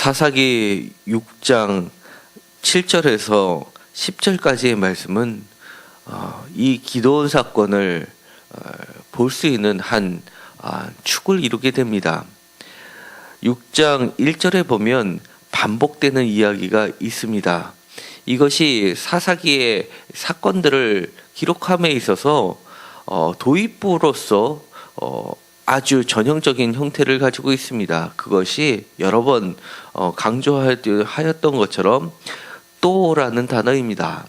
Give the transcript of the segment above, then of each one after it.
사사기 6장 7절에서 10절까지의 말씀은 이 기드온 사건을 볼 수 있는 한 축을 이루게 됩니다. 6장 1절에 보면 반복되는 이야기가 있습니다. 이것이 사사기의 사건들을 기록함에 있어서 도입부로서 아주 전형적인 형태를 가지고 있습니다. 그것이 여러 번 강조하였던 것처럼 또라는 단어입니다.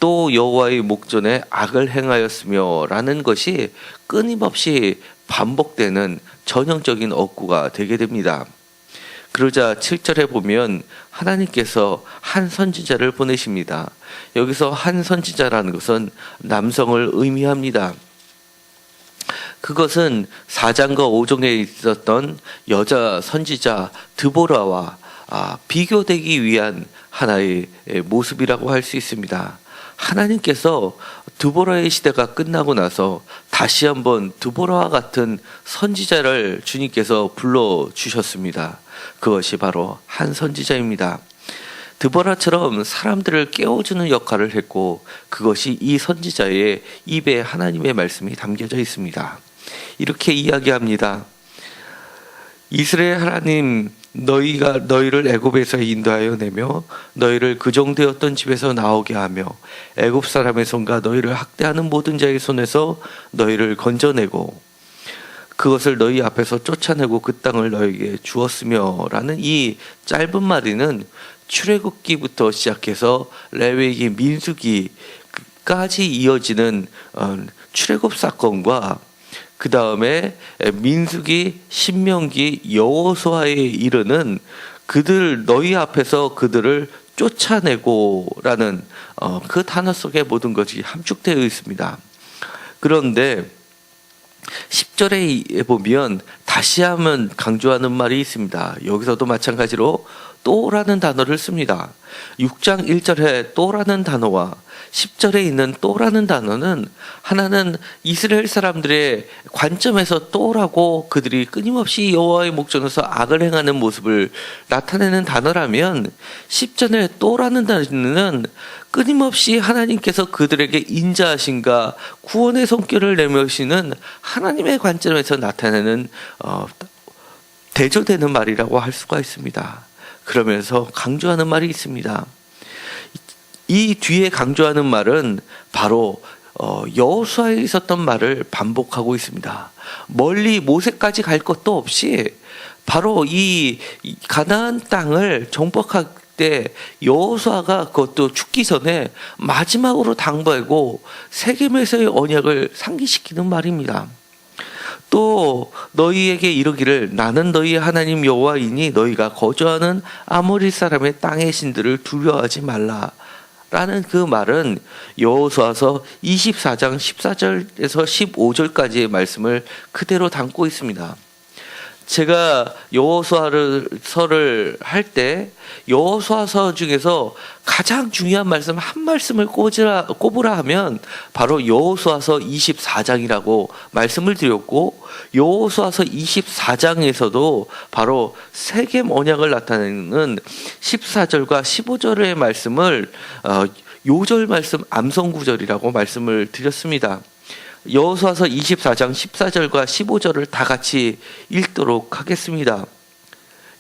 또 여호와의 목전에 악을 행하였으며 라는 것이 끊임없이 반복되는 전형적인 어구가 되게 됩니다. 그러자 7절에 보면 하나님께서 한 선지자를 보내십니다. 여기서 한 선지자라는 것은 남성을 의미합니다. 그것은 4장과 5장에 있었던 여자 선지자 드보라와 비교되기 위한 하나의 모습이라고 할 수 있습니다. 하나님께서 드보라의 시대가 끝나고 나서 다시 한번 드보라와 같은 선지자를 주님께서 불러주셨습니다. 그것이 바로 한 선지자입니다. 드보라처럼 사람들을 깨워주는 역할을 했고 그것이 이 선지자의 입에 하나님의 말씀이 담겨져 있습니다. 이렇게 이야기합니다. 이스라엘 하나님, 너희가 너희를 애굽에서 인도하여 내며 너희를 그종되었던 집에서 나오게 하며 애굽 사람의 손과 너희를 학대하는 모든 자의 손에서 너희를 건져내고 그것을 너희 앞에서 쫓아내고 그 땅을 너희에게 주었으며 라는 이 짧은 말에는 출애굽기부터 시작해서 레위기, 민수기까지 이어지는 출애굽 사건과 그 다음에 민수기, 신명기, 여호수아에 이르는 그들 너희 앞에서 그들을 쫓아내고라는 그 단어 속에 모든 것이 함축되어 있습니다. 그런데 10절에 보면 다시 한번 강조하는 말이 있습니다. 여기서도 마찬가지로 또라는 단어를 씁니다. 6장 1절에 또라는 단어와 10절에 있는 또라는 단어는 하나는 이스라엘 사람들의 관점에서 또라고 그들이 끊임없이 여호와의 목전에서 악을 행하는 모습을 나타내는 단어라면 10절에 또라는 단어는 끊임없이 하나님께서 그들에게 인자하신가 구원의 손길을 내미시는 하나님의 관점에서 나타내는 대조되는 말이라고 할 수가 있습니다. 그러면서 강조하는 말이 있습니다. 이 뒤에 강조하는 말은 바로 여호수아에 있었던 말을 반복하고 있습니다. 멀리 모세까지 갈 것도 없이 바로 이 가나안 땅을 정복할 때 여호수아가 그것도 죽기 전에 마지막으로 당부하고 세겜에서의 언약을 상기시키는 말입니다. 또 너희에게 이르기를 나는 너희의 하나님 여호와이니 너희가 거주하는 아모리 사람의 땅의 신들을 두려워하지 말라 라는 그 말은 여호수아서 24장 14절에서 15절까지의 말씀을 그대로 담고 있습니다. 제가 여호수아서를 할 때 여호수아서 중에서 가장 중요한 말씀 한 말씀을 꼽으라 하면 바로 여호수아서 24장이라고 말씀을 드렸고 여호수아서 24장에서도 바로 세겜 언약을 나타내는 14절과 15절의 말씀을 요절 말씀 암송구절이라고 말씀을 드렸습니다. 여호수아서 24장 14절과 15절을 다 같이 읽도록 하겠습니다.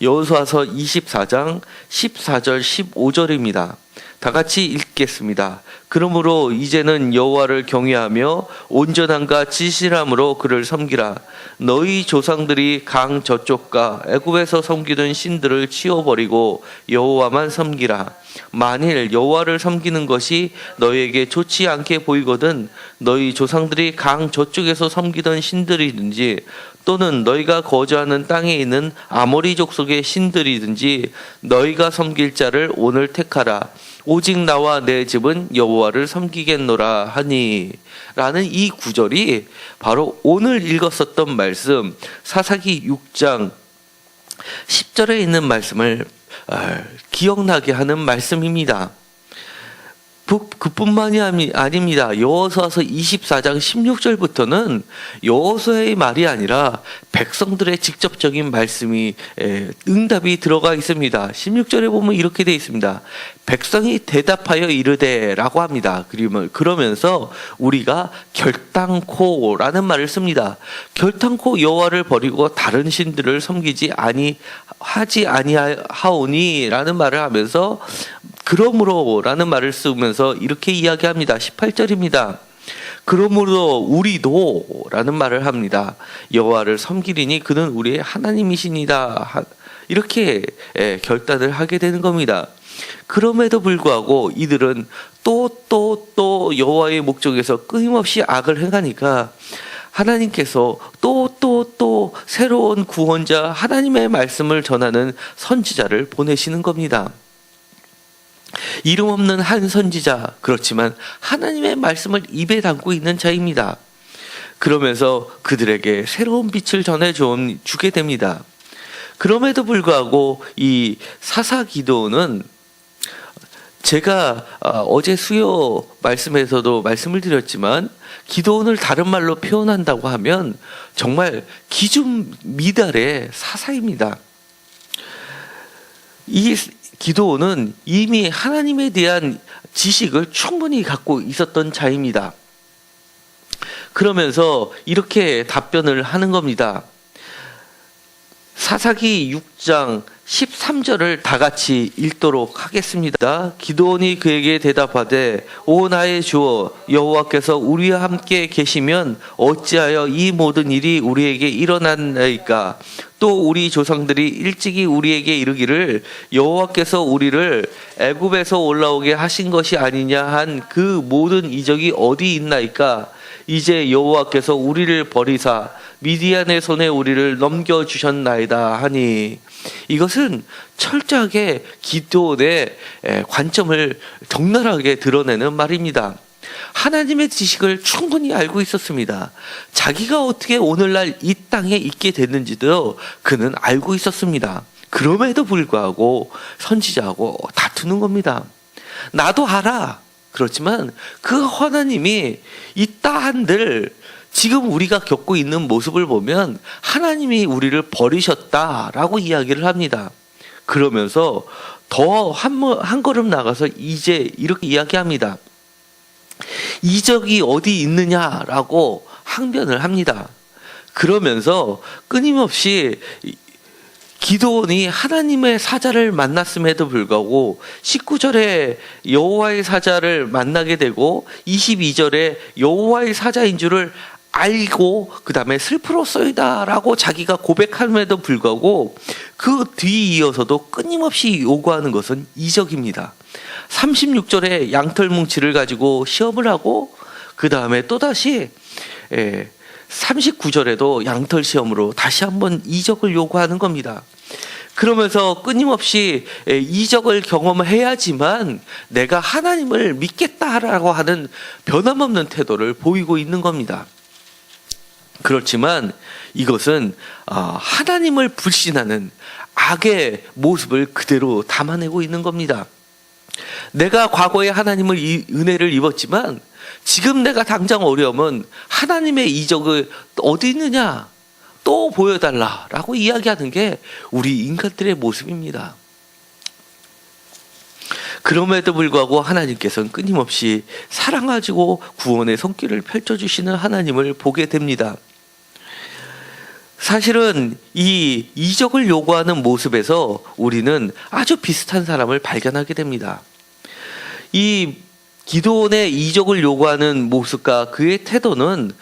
여호수아서 24장 14절 15절입니다. 다 같이 읽겠습니다. 그러므로 이제는 여호와를 경외하며 온전함과 진실함으로 그를 섬기라. 너희 조상들이 강 저쪽과 애굽에서 섬기던 신들을 치워버리고 여호와만 섬기라. 만일 여호와를 섬기는 것이 너희에게 좋지 않게 보이거든 너희 조상들이 강 저쪽에서 섬기던 신들이든지 또는 너희가 거주하는 땅에 있는 아모리 족속의 신들이든지 너희가 섬길 자를 오늘 택하라. 오직 나와 내 집은 여호와를 섬기겠노라 하니 라는 이 구절이 바로 오늘 읽었었던 말씀 사사기 6장 10절에 있는 말씀을 기억나게 하는 말씀입니다. 그뿐만이 아닙니다. 여호수아서 24장 16절부터는 여호수아의 말이 아니라 백성들의 직접적인 말씀이 응답이 들어가 있습니다. 16절에 보면 이렇게 되어 있습니다. 백성이 대답하여 이르되라고 합니다. 그러면서 우리가 결단코라는 말을 씁니다. 결단코 여호와를 버리고 다른 신들을 섬기지 하지 아니하오니라는 말을 하면서 그러므로라는 말을 쓰면서 이렇게 이야기합니다. 18절입니다. 그러므로 우리도 라는 말을 합니다. 여호와를 섬기리니 그는 우리의 하나님이시니다. 이렇게 결단을 하게 되는 겁니다. 그럼에도 불구하고 이들은 또 여호와의 목적에서 끊임없이 악을 행하니까 하나님께서 또 새로운 구원자 하나님의 말씀을 전하는 선지자를 보내시는 겁니다. 이름 없는 한 선지자, 그렇지만 하나님의 말씀을 입에 담고 있는 자입니다. 그러면서 그들에게 새로운 빛을 전해주게 됩니다. 그럼에도 불구하고 이 사사 기드온은 제가 어제 수요 말씀에서도 말씀을 드렸지만 기드온을 다른 말로 표현한다고 하면 정말 기준미달의 사사입니다. 이 기드온은 이미 하나님에 대한 지식을 충분히 갖고 있었던 자입니다. 그러면서 이렇게 답변을 하는 겁니다. 사사기 6장 13절을 다 같이 읽도록 하겠습니다. 기드온이 그에게 대답하되 오 나의 주 여호와께서 우리와 함께 계시면 어찌하여 이 모든 일이 우리에게 일어났나이까? 또 우리 조상들이 일찍이 우리에게 이르기를 여호와께서 우리를 애굽에서 올라오게 하신 것이 아니냐 한 그 모든 이적이 어디 있나이까? 이제 여호와께서 우리를 버리사 미디안의 손에 우리를 넘겨주셨나이다 하니, 이것은 철저하게 기드온의 관점을 적나라하게 드러내는 말입니다. 하나님의 지식을 충분히 알고 있었습니다. 자기가 어떻게 오늘날 이 땅에 있게 됐는지도 그는 알고 있었습니다. 그럼에도 불구하고 선지자하고 다투는 겁니다. 나도 알아. 그렇지만 그 하나님이 있다 한들 지금 우리가 겪고 있는 모습을 보면 하나님이 우리를 버리셨다라고 이야기를 합니다. 그러면서 더 한 걸음 나가서 이제 이렇게 이야기합니다. 이적이 어디 있느냐라고 항변을 합니다. 그러면서 끊임없이 기드온이 하나님의 사자를 만났음에도 불구하고 19절에 여호와의 사자를 만나게 되고 22절에 여호와의 사자인 줄을 알고 그 다음에 슬프로소이다라고 자기가 고백함에도 불구하고 그 뒤 이어서도 끊임없이 요구하는 것은 이적입니다. 36절에 양털 뭉치를 가지고 시험을 하고 그 다음에 또다시 39절에도 양털 시험으로 다시 한번 이적을 요구하는 겁니다. 그러면서 끊임없이 이적을 경험해야지만 내가 하나님을 믿겠다라고 하는 변함없는 태도를 보이고 있는 겁니다. 그렇지만 이것은 하나님을 불신하는 악의 모습을 그대로 담아내고 있는 겁니다. 내가 과거에 하나님을 은혜를 입었지만 지금 내가 당장 어려움은 하나님의 이적을 어디 있느냐 또 보여달라라고 이야기하는 게 우리 인간들의 모습입니다. 그럼에도 불구하고 하나님께서는 끊임없이 사랑하시고 구원의 손길을 펼쳐주시는 하나님을 보게 됩니다. 사실은 이 이적을 요구하는 모습에서 우리는 아주 비슷한 사람을 발견하게 됩니다. 이 기드온의 이적을 요구하는 모습과 그의 태도는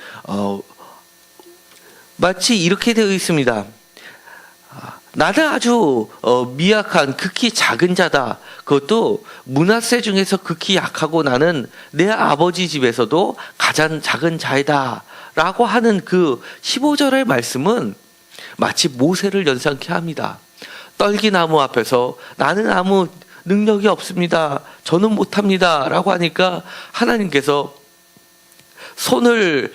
마치 이렇게 되어 있습니다. 나는 아주 미약한 극히 작은 자다. 그것도 므낫세 중에서 극히 약하고 나는 내 아버지 집에서도 가장 작은 자이다 라고 하는 그 15절의 말씀은 마치 모세를 연상케 합니다. 떨기나무 앞에서 나는 아무 능력이 없습니다. 저는 못합니다 라고 하니까 하나님께서 손을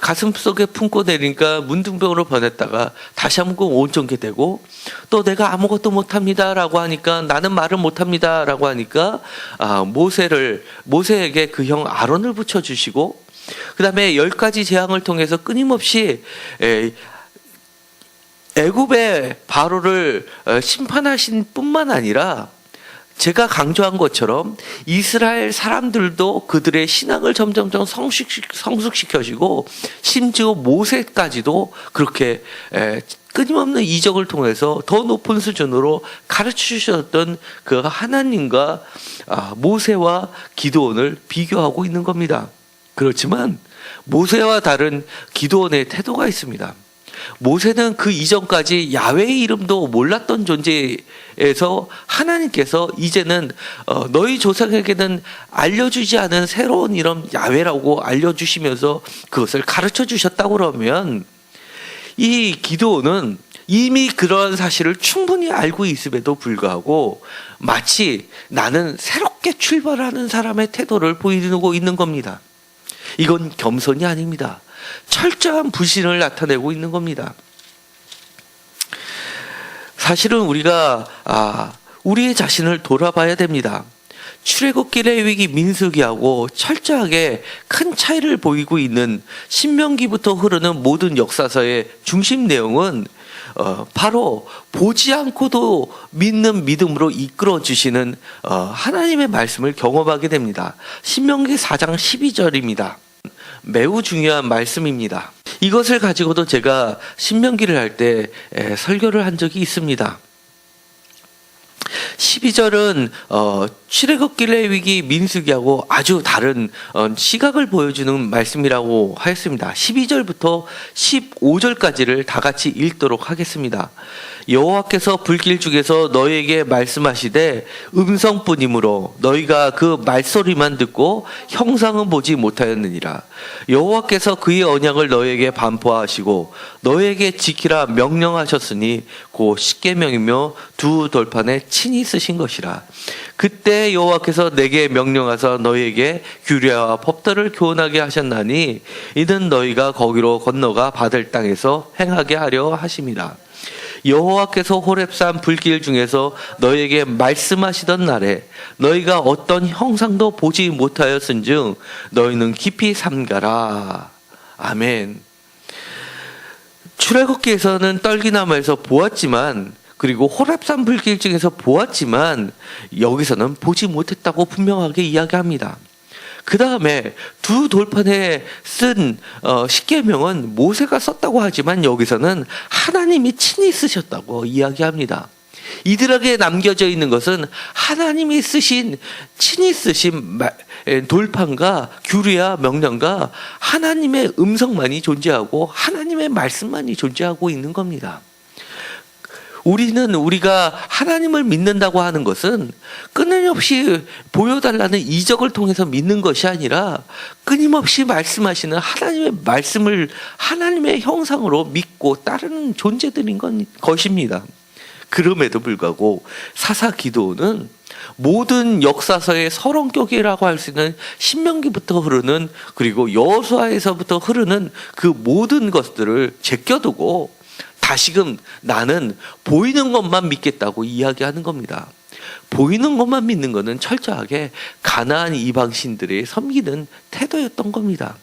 가슴 속에 품고 내리니까 문둥병으로 변했다가 다시 한번 온전게 되고, 또 내가 아무것도 못합니다라고 하니까, 나는 말을 못합니다라고 하니까 모세에게 그 형 아론을 붙여주시고, 그 다음에 10가지 재앙을 통해서 끊임없이 애굽의 바로를 심판하신 뿐만 아니라, 제가 강조한 것처럼 이스라엘 사람들도 그들의 신앙을 점점점 성숙시켜주고, 심지어 모세까지도 그렇게 끊임없는 이적을 통해서 더 높은 수준으로 가르쳐 주셨던 그 하나님과 모세와 기드온을 비교하고 있는 겁니다. 그렇지만 모세와 다른 기드온의 태도가 있습니다. 모세는 그 이전까지 야훼의 이름도 몰랐던 존재에서 하나님께서 이제는 너희 조상에게는 알려주지 않은 새로운 이름 야훼라고 알려주시면서 그것을 가르쳐 주셨다고 그러면, 이 기드온은 이미 그러한 사실을 충분히 알고 있음에도 불구하고 마치 나는 새롭게 출발하는 사람의 태도를 보이고 있는 겁니다. 이건 겸손이 아닙니다. 철저한 불신을 나타내고 있는 겁니다. 사실은 우리가 우리의 자신을 돌아봐야 됩니다. 출애굽기, 레위기, 민수기하고 철저하게 큰 차이를 보이고 있는 신명기부터 흐르는 모든 역사서의 중심 내용은 바로 보지 않고도 믿는 믿음으로 이끌어 주시는 하나님의 말씀을 경험하게 됩니다. 신명기 4장 12절입니다. 매우 중요한 말씀입니다. 이것을 가지고도 제가 신명기를 할 때 설교를 한 적이 있습니다. 12절은 출애굽기, 레위기, 민수기하고 아주 다른 시각을 보여주는 말씀이라고 하였습니다. 12절부터 15절까지를 다 같이 읽도록 하겠습니다. 여호와께서 불길 중에서 너희에게 말씀하시되 음성뿐이므로 너희가 그 말소리만 듣고 형상은 보지 못하였느니라. 여호와께서 그의 언약을 너희에게 반포하시고 너희에게 지키라 명령하셨으니 곧 십계명이며 두 돌판에 친히 쓰신 것이라. 그때 여호와께서 내게 명령하사 너희에게 규례와 법도를 교훈하게 하셨나니 이는 너희가 거기로 건너가 받을 땅에서 행하게 하려 하심이라. 여호와께서 호렙산 불길 중에서 너희에게 말씀하시던 날에 너희가 어떤 형상도 보지 못하였은즉 너희는 깊이 삼가라. 아멘. 출애굽기에서는 떨기나무에서 보았지만, 그리고 호렙산 불길 중에서 보았지만 여기서는 보지 못했다고 분명하게 이야기합니다. 그 다음에 두 돌판에 쓴 십계명은 모세가 썼다고 하지만 여기서는 하나님이 친히 쓰셨다고 이야기합니다. 이들에게 남겨져 있는 것은 하나님이 친히 쓰신 돌판과 규례와 명령과 하나님의 음성만이 존재하고 하나님의 말씀만이 존재하고 있는 겁니다. 우리가 하나님을 믿는다고 하는 것은 끊임없이 보여달라는 이적을 통해서 믿는 것이 아니라 끊임없이 말씀하시는 하나님의 말씀을 하나님의 형상으로 믿고 따르는 존재들인 것입니다. 그럼에도 불구하고 사사 기드온은 모든 역사서의 서론격이라고 할 수 있는 신명기부터 흐르는, 그리고 여호수아에서부터 흐르는 그 모든 것들을 제껴두고 다시금 나는 보이는 것만 믿겠다고 이야기하는 겁니다. 보이는 것만 믿는 것은 철저하게 가나안 이방신들의 섬기는 태도였던 겁니다.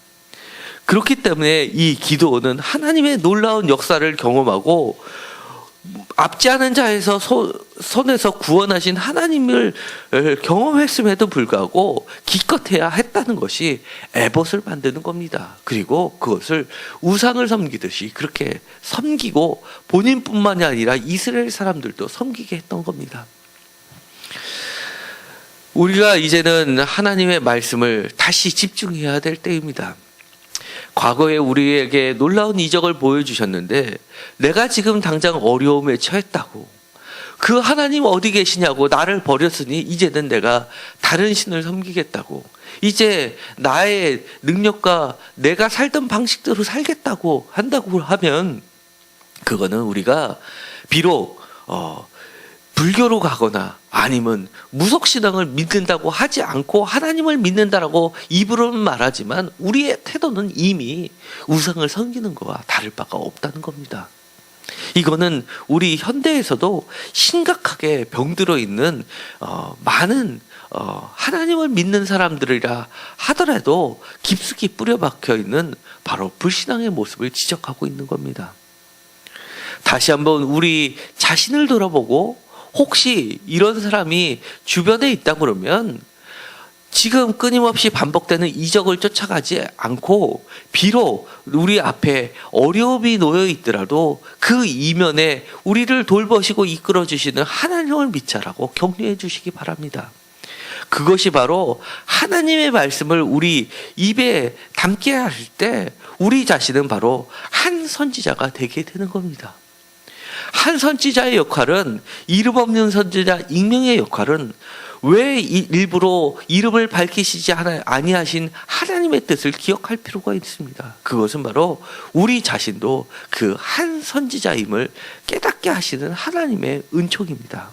그렇기 때문에 이 기드온은 하나님의 놀라운 역사를 경험하고 앞지 않은 자에서 손에서 구원하신 하나님을 경험했음에도 불구하고 기껏해야 했다는 것이 에봇을 만드는 겁니다. 그리고 그것을 우상을 섬기듯이 그렇게 섬기고 본인뿐만이 아니라 이스라엘 사람들도 섬기게 했던 겁니다. 우리가 이제는 하나님의 말씀을 다시 집중해야 될 때입니다. 과거에 우리에게 놀라운 이적을 보여주셨는데 내가 지금 당장 어려움에 처했다고, 그 하나님 어디 계시냐고, 나를 버렸으니 이제는 내가 다른 신을 섬기겠다고, 이제 나의 능력과 내가 살던 방식대로 살겠다고 한다고 하면, 그거는 우리가 비록 불교로 가거나 아니면 무속신앙을 믿는다고 하지 않고 하나님을 믿는다라고 입으로는 말하지만 우리의 태도는 이미 우상을 섬기는 것과 다를 바가 없다는 겁니다. 이거는 우리 현대에서도 심각하게 병들어 있는 많은 하나님을 믿는 사람들이라 하더라도 깊숙이 뿌려박혀 있는 바로 불신앙의 모습을 지적하고 있는 겁니다. 다시 한번 우리 자신을 돌아보고 혹시 이런 사람이 주변에 있다 그러면 지금 끊임없이 반복되는 이적을 쫓아가지 않고 비록 우리 앞에 어려움이 놓여 있더라도 그 이면에 우리를 돌보시고 이끌어 주시는 하나님을 믿자라고 격려해 주시기 바랍니다. 그것이 바로 하나님의 말씀을 우리 입에 담게 할 때 우리 자신은 바로 한 선지자가 되게 되는 겁니다. 한 선지자의 역할은 이름 없는 선지자 익명의 역할은 왜 일부러 이름을 밝히시지 아니하신 하나님의 뜻을 기억할 필요가 있습니다. 그것은 바로 우리 자신도 그 한 선지자임을 깨닫게 하시는 하나님의 은총입니다.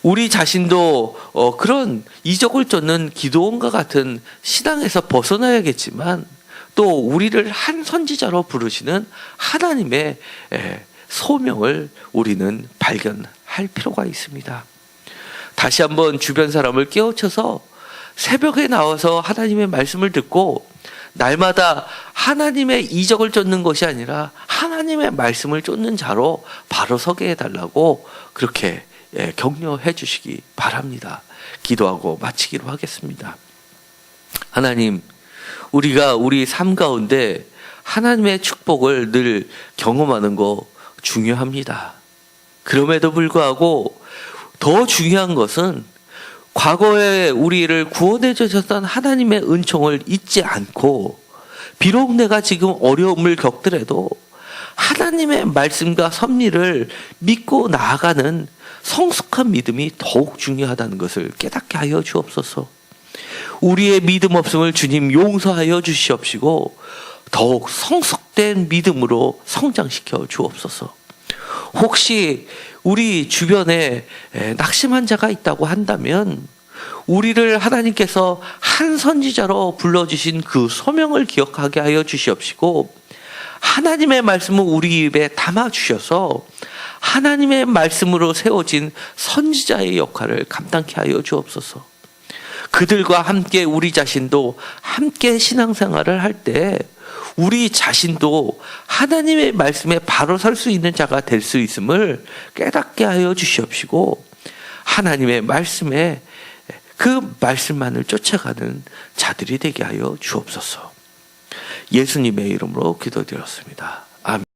우리 자신도 그런 이적을 쫓는 기도원과 같은 신앙에서 벗어나야겠지만 또 우리를 한 선지자로 부르시는 하나님의 소명을 우리는 발견할 필요가 있습니다. 다시 한번 주변 사람을 깨우쳐서 새벽에 나와서 하나님의 말씀을 듣고 날마다 하나님의 이적을 쫓는 것이 아니라 하나님의 말씀을 쫓는 자로 바로 서게 해달라고 그렇게 격려해 주시기 바랍니다. 기도하고 마치기로 하겠습니다. 하나님, 우리가 우리 삶 가운데 하나님의 축복을 늘 경험하는 거 중요합니다. 그럼에도 불구하고 더 중요한 것은 과거에 우리를 구원해 주셨던 하나님의 은총을 잊지 않고 비록 내가 지금 어려움을 겪더라도 하나님의 말씀과 섭리를 믿고 나아가는 성숙한 믿음이 더욱 중요하다는 것을 깨닫게 하여 주옵소서. 우리의 믿음 없음을 주님 용서하여 주시옵시고 더욱 성숙된 믿음으로 성장시켜 주옵소서. 혹시 우리 주변에 낙심한 자가 있다고 한다면 우리를 하나님께서 한 선지자로 불러주신 그 소명을 기억하게 하여 주시옵시고 하나님의 말씀을 우리 입에 담아주셔서 하나님의 말씀으로 세워진 선지자의 역할을 감당케 하여 주옵소서. 그들과 함께 우리 자신도 함께 신앙생활을 할 때 우리 자신도 하나님의 말씀에 바로 설 수 있는 자가 될 수 있음을 깨닫게 하여 주시옵시고 하나님의 말씀에 그 말씀만을 쫓아가는 자들이 되게 하여 주옵소서. 예수님의 이름으로 기도드렸습니다. 아멘.